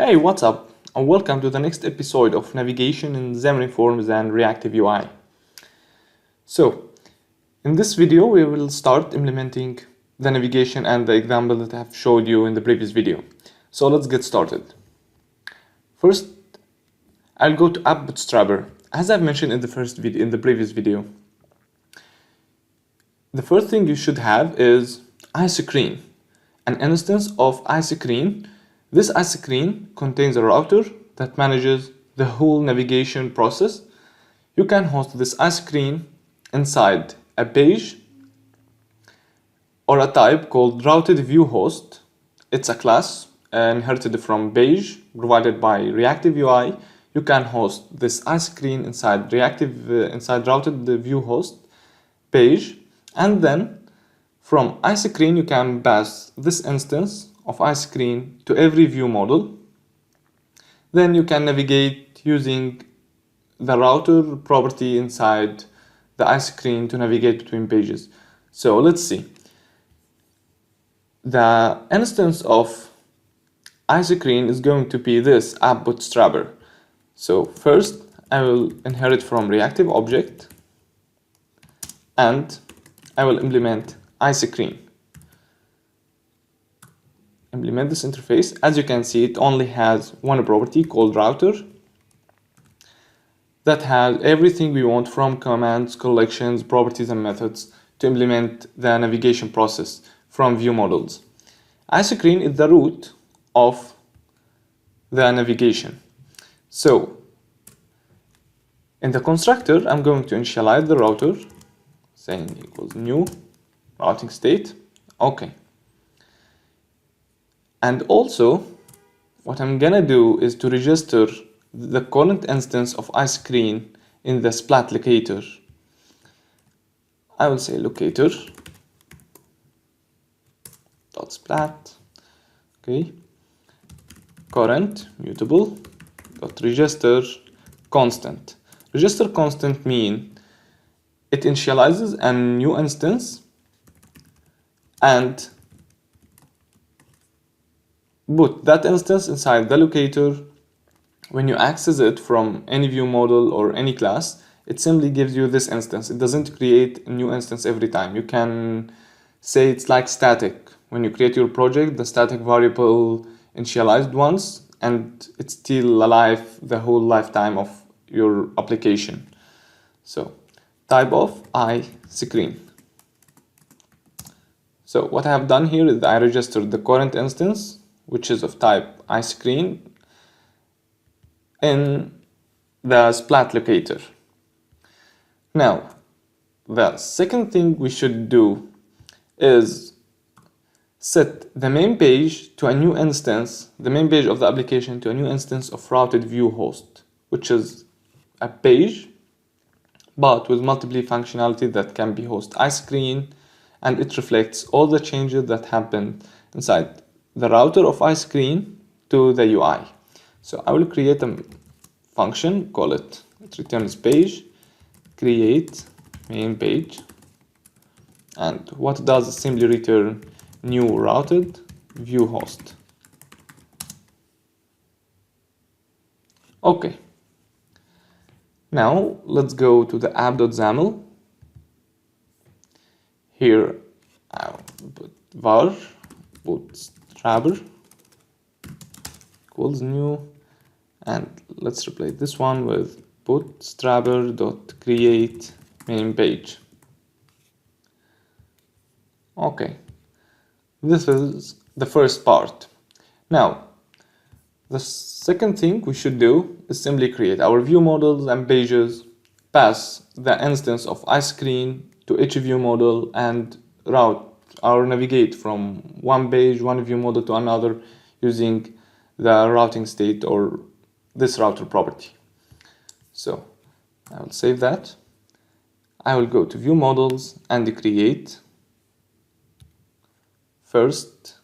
Hey, what's up? And welcome to the next episode of Navigation in Xamarin.Forms and ReactiveUI. So, in this video, we will start implementing the navigation and the example that I have showed you in the previous video. So let's get started. First, I'll go to App Bootstrapper. As I've mentioned in the previous video, the first thing you should have is IScreen, an instance of IScreen. This IScreen contains a router that manages the whole navigation process. You can host this IScreen inside a page or a type called RoutedViewHost. It's a class inherited from page provided by ReactiveUI. You can host this IScreen inside RoutedViewHost page, and then from IScreen you can pass this instance of IScreen to every view model. Then you can navigate using the router property inside the IScreen to navigate between pages. So let's see. The instance of IScreen is going to be this app bootstrapper. So first I will inherit from reactive object and I will implement IScreen. Implement this interface. As you can see, it only has one property called router that has everything we want from commands, collections, properties, and methods to implement the navigation process from VeiwModels. IScreen is the root of the navigation. So in the constructor, I'm going to initialize the router, saying equals new routing state. Okay. And also, what I'm gonna do is to register the current instance of IScreen in the splat locator. I will say locator dot splat. Okay. Current mutable dot register constant. Register constant mean it initializes a new instance and put that instance inside the locator. When you access it from any view model or any class, it simply gives you this instance. It doesn't create a new instance every time. You can say it's like static. When you create your project, the static variable initialized once and it's still alive the whole lifetime of your application. So type of IScreen. So what I have done here is I registered the current instance, which is of type IScreen, in the splat locator. Now, the second thing we should do is set the main page to a new instance, the main page of the application to a new instance of RoutedViewHost, which is a page, but with multiple functionality that can be host IScreen, and it reflects all the changes that happen inside the router of IScreen to the UI. So I will create a function, call it returns page, create main page, and what it does is simply return new routed view host. Okay. Now let's go to the app.xaml. Here I'll put var bootstrapper equals new, and let's replace this one with bootstrapper.create main page. Okay, this is the first part. Now the second thing we should do is simply create our view models and pages, pass the instance of IScreen to each view model, and route or navigate from one page, one view model to another using the routing state or this router property. So I will save that. I will go to view models and create first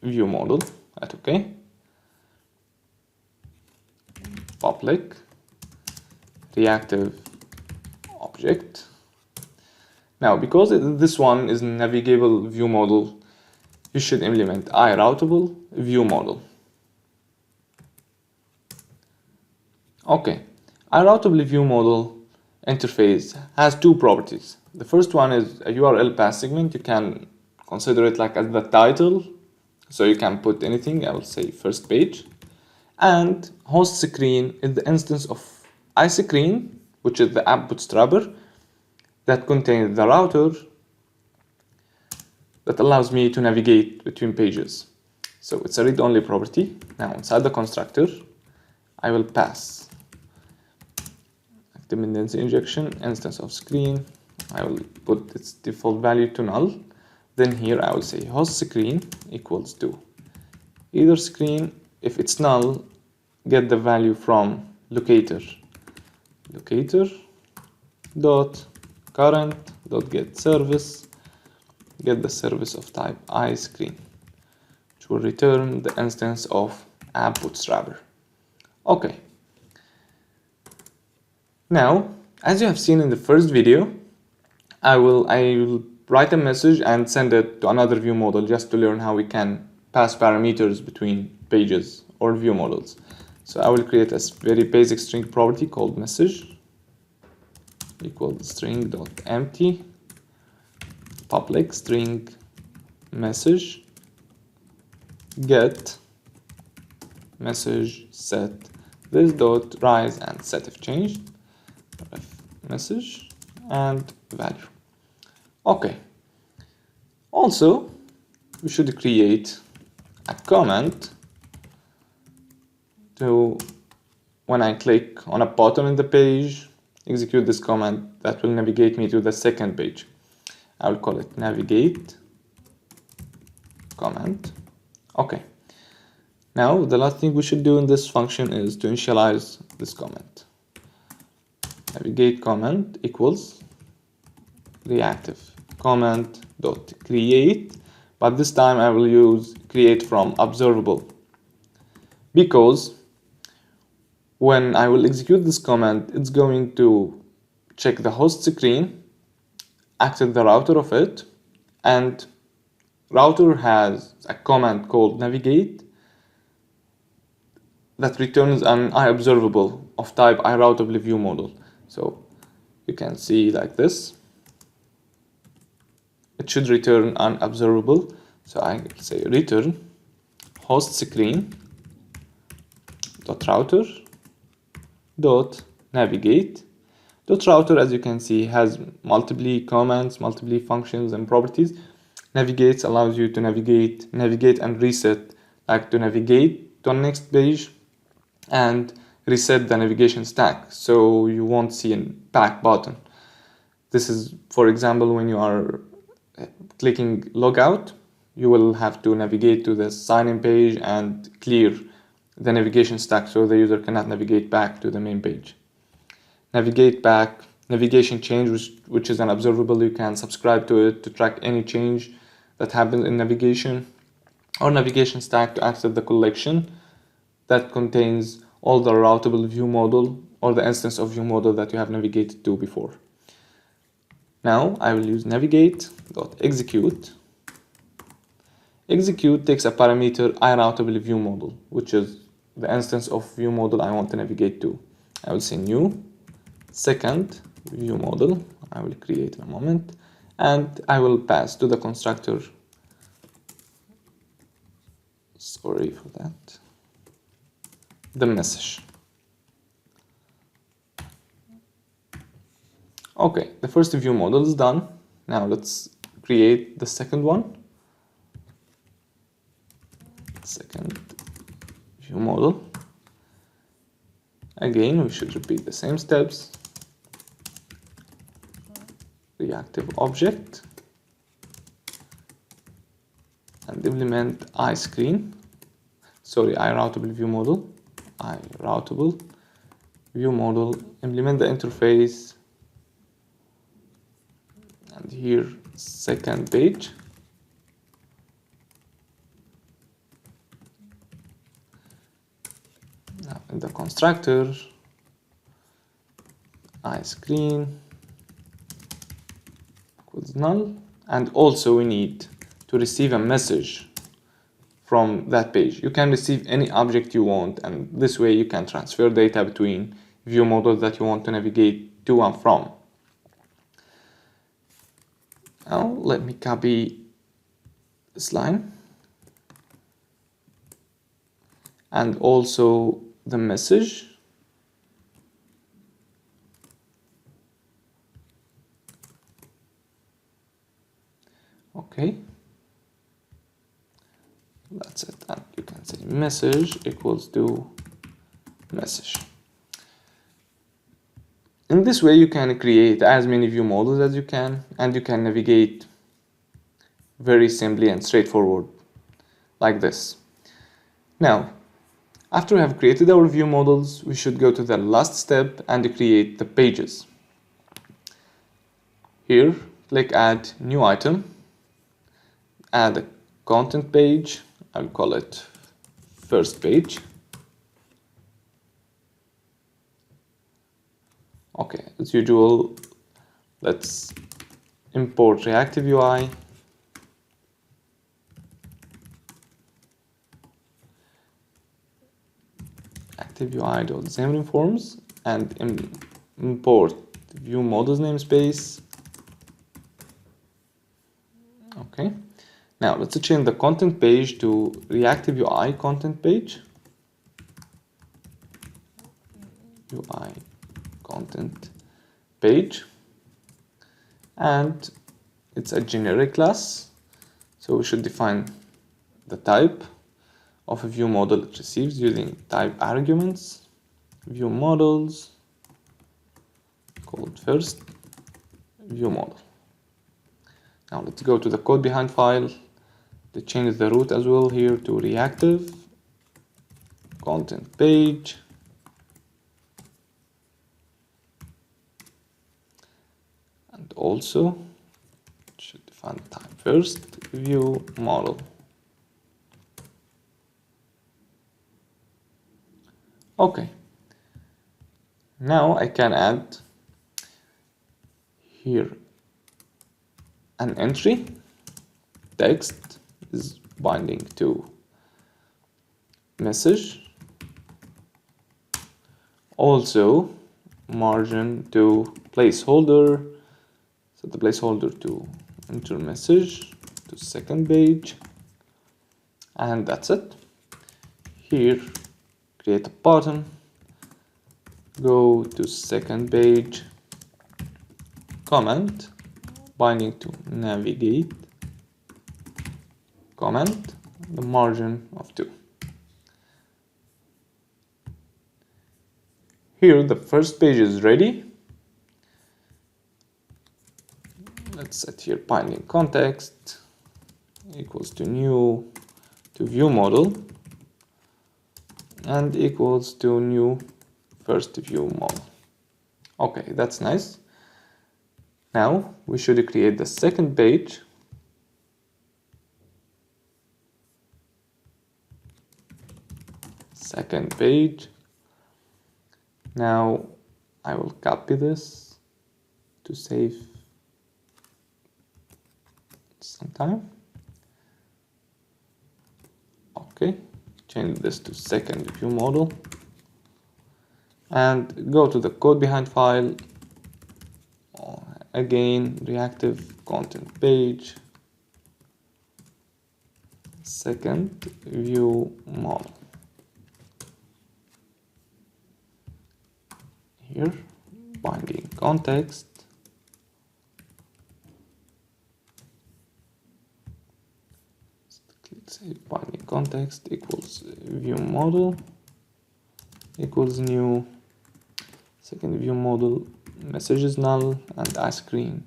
view model at OK, public reactive object. Now, because this one is navigable view model, you should implement ReactiveUI Okay, ReactiveUI interface has two properties. The first one is a URL path segment. You can consider it like as the title, so you can put anything. I will say first page. And host screen is the instance of iScreen, which is the app bootstrapper that contains the router that allows me to navigate between pages. So it's a read-only property. Now inside the constructor, I will pass dependency injection instance of screen. I will put its default value to null. Then here I will say host screen equals to either screen. If it's null, get the value from locator dot current dot get service, get the service of type iScreen, which will return the instance of app bootstrapper. Okay. Now, as you have seen in the first video, I will write a message and send it to another view model just to learn how we can pass parameters between pages or view models. So I will create a very basic string property called message equals string.empty public string message get message set this dot rise and set if changed message and value. Okay. Also, we should create a comment to, when I click on a button in the page, execute this command that will navigate me to the second page. I will call it navigate comment. Okay. Now, the last thing we should do in this function is to initialize this comment. Navigate comment equals reactive comment dot create, but this time I will use create from observable, because when I will execute this command, it's going to check the host screen, access the router of it, and router has a command called navigate that returns an iObservable of type ReactiveUI. So you can see like this. It should return an observable. So I will say return host screen dot router dot navigate dot router. As you can see, has multiple commands, multiple functions and properties. Navigate allows you to navigate and reset, like to navigate to the next page and reset the navigation stack, so you won't see a back button. This is, for example, when you are clicking logout, you will have to navigate to the sign-in page and clear the navigation stack so the user cannot navigate back to the main page. Navigate back, navigation change, which is an observable. You can subscribe to it to track any change that happens in navigation, or navigation stack to access the collection that contains all the routable view model or the instance of view model that you have navigated to before. Now I will use navigate.execute. Execute takes a parameter ReactiveViewModel, which is the instance of view model I want to navigate to. I will say new second view model. I will create in a moment, and I will pass to the constructor. Sorry for that. The message. Okay, the first view model is done. Now let's create the second one. Second view model. Again, we should repeat the same steps. Reactive object and implement iScreen. Sorry, ReactiveViewModel. ReactiveViewModel. Implement the interface. And here, second page. Now in the constructor, iScreen equals null, and also we need to receive a message from that page. You can receive any object you want, and this way you can transfer data between view models that you want to navigate to and from. Now let me copy this line and also the message. Okay, that's it. And you can say message equals to message. In this way, you can create as many view models as you can, and you can navigate very simply and straightforward like this. Now, after we have created our view models, we should go to the last step and create the pages. Here, click Add New Item, add a content page. I'll call it First Page. Okay, as usual, let's import ReactiveUI. ReactiveUI.Xamarin.Forms and import ViewModels namespace. Okay, now let's change the content page to ReactiveUI content page. UI content page, and it's a generic class, so we should define the type of a view model it receives using type arguments. View models called first view model. Now let's go to the code behind file to change the root as well here to reactive content page. And also should define the type first view model. Okay, now I can add here an entry. Text is binding to message. Also margin to placeholder. Set the placeholder to enter message to second page, and that's it. Here, create a button, go to second page, comment, binding to navigate, comment, the margin of 2. Here, the first page is ready. Let's set here binding context equals to new to view model and equals to new first view model. Okay, that's nice. Now we should create the second page. Second page. Now I will copy this to save some time. Okay, change this to second view model and go to the code behind file. Again, reactive content page, second view model. Here, binding context. Say binding context equals view model equals new second view model, message is null, and IScreen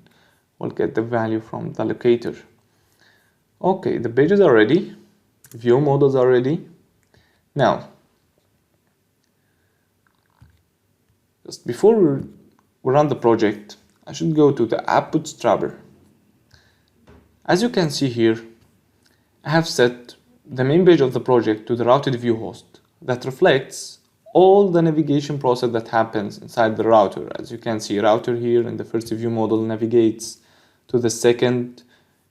will get the value from the locator. Okay, the pages are ready, view models are ready. Now, just before we run the project, I should go to the app bootstrapper. As you can see here, I have set the main page of the project to the RoutedViewHost that reflects all the navigation process that happens inside the router. As you can see, router here in the first view model navigates to the second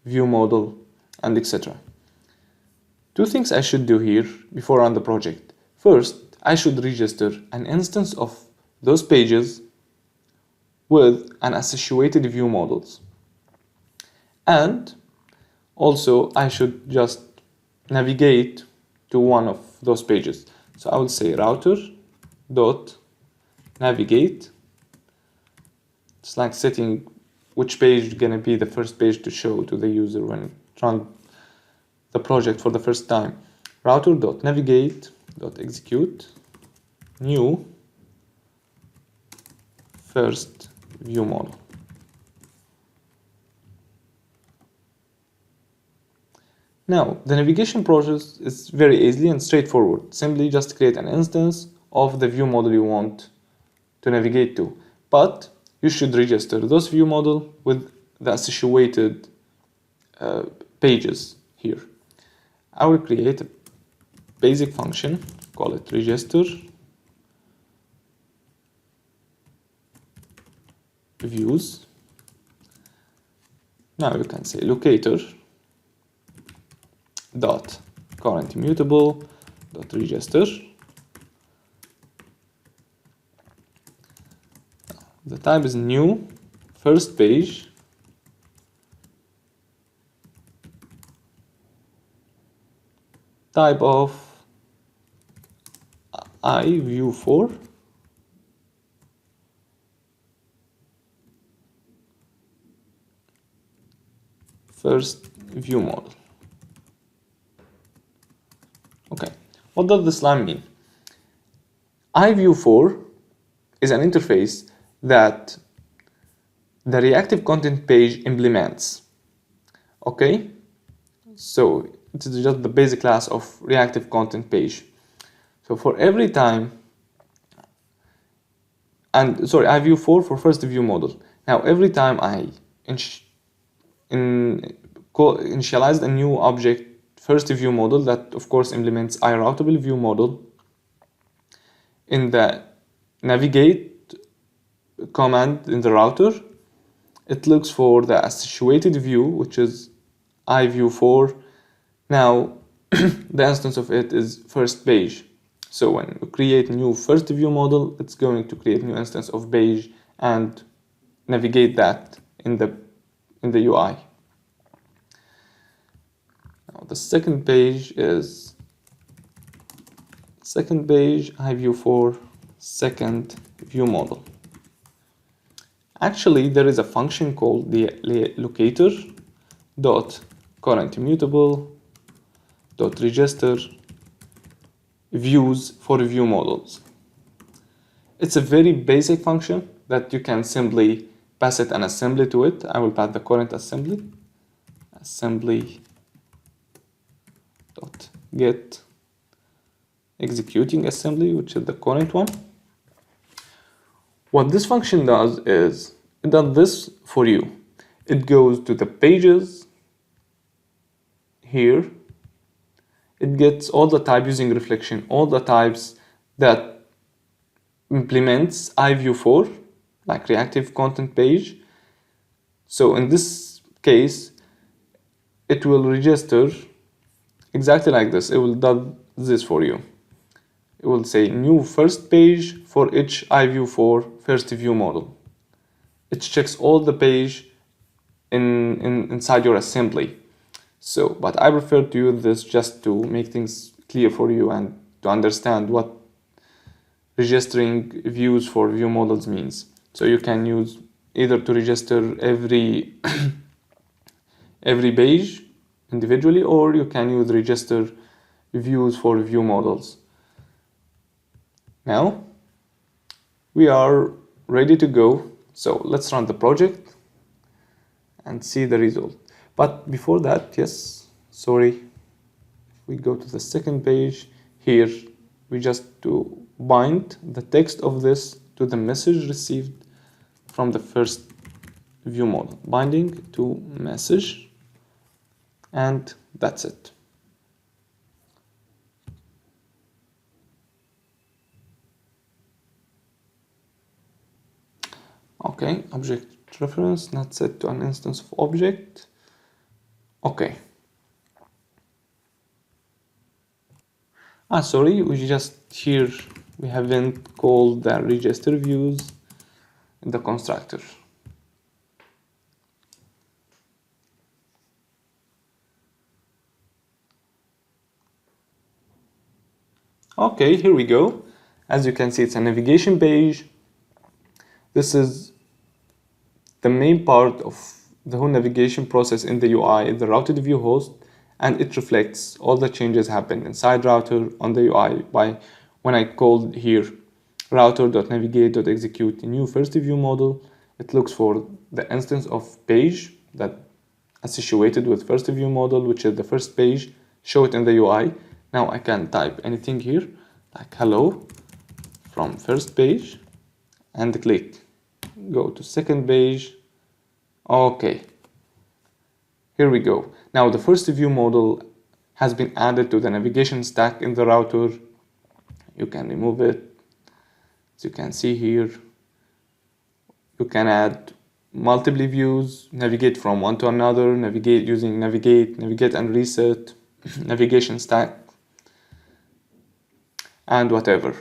view model and etc. Two things I should do here before I run the project. First, I should register an instance of those pages with an associated view models. And also I should just navigate to one of those pages. So I will say router.navigate. It's like setting which page is gonna be the first page to show to the user when it runs the project for the first time. Router.navigate.execute new first view model. Now, the navigation process is very easy and straightforward. Simply just create an instance of the view model you want to navigate to. But you should register those view model with the associated pages here. I will create a basic function, call it register views. Now you can say locator dot current immutable dot register. The type is new first page. Type of IView4. First view model. Okay, what does this line mean? IView4 is an interface that the reactive content page implements. Okay, so it is just the basic class of reactive content page. So for every time, and sorry, IView4 for first view model. Now every time I initialize a new object first view model that of course implements iRoutable view model, in the navigate command in the router, it looks for the associated view, which is IView4. Now the instance of it is first page. So when you create new first view model, it's going to create new instance of page and navigate that in the UI. Now the second page is IView4 second view model. Actually, there is a function called the locator dot current immutable dot register views for view models. It's a very basic function that you can simply pass it an assembly to it. I will pass the current assembly dot get executing assembly, which is the current one. What this function does is it does this for you. It goes to the pages here. It gets all the type using reflection, all the types that implements IView4, like reactive content page. So in this case, it will register exactly like this. It will do this for you. It will say new first page for each IView4 first view model. It checks all the page inside your assembly. So, but I prefer to use this just to make things clear for you and to understand what registering views for view models means. So you can use either to register every page individually, or you can use register views for view models. Now we are ready to go. So let's run the project and see the result. But before that, we go to the second page here. We just to bind the text of this to the message received from the first view model. Binding to message, and that's it. Okay, object reference not set to an instance of object. Okay, Sorry, we haven't called the register views in the constructor. Okay, here we go. As you can see, it's a navigation page. This is the main part of the whole navigation process in the UI, the routed view host, and it reflects all the changes happened inside router on the UI by when I called here router.navigate.execute a new first view model. It looks for the instance of page that associated with first view model, which is the first page, show it in the UI. Now I can type anything here like hello from first page and click. Go to second page. Okay, here we go. Now the first view model has been added to the navigation stack in the router. You can remove it. As you can see here, you can add multiple views, navigate from one to another, navigate using navigate and reset, navigation stack, and whatever.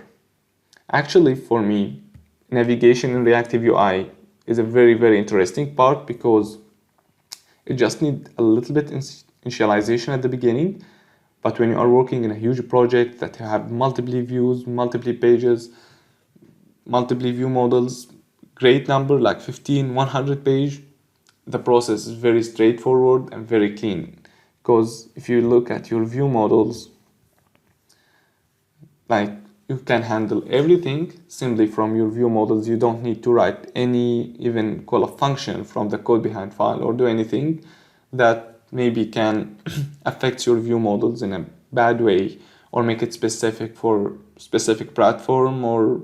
Actually, for me, navigation in reactive UI is a very, very interesting part because it just needs a little bit initialization at the beginning. But when you are working in a huge project that you have multiple views, multiple pages, multiple view models, great number like 15, 100 page, the process is very straightforward and very clean. Because if you look at your view models, like you can handle everything simply from your view models. You don't need to write any, even call a function from the code behind file or do anything that maybe can affect your view models in a bad way or make it specific for specific platform or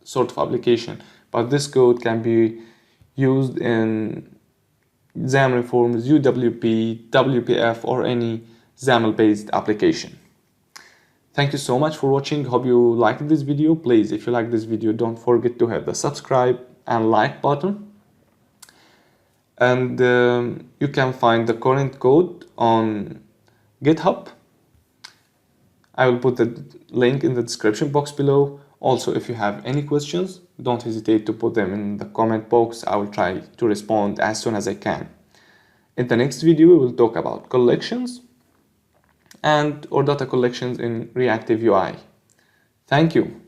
sort of application. But this code can be used in Xamarin.Forms, UWP, WPF, or any XAML-based application. Thank you so much for watching. Hope you liked this video. Please, if you like this video, don't forget to hit the subscribe and like button. And you can find the current code on GitHub. I will put the link in the description box below. Also, if you have any questions, don't hesitate to put them in the comment box. I will try to respond as soon as I can. In the next video, we will talk about collections or data collections in reactive UI. Thank you.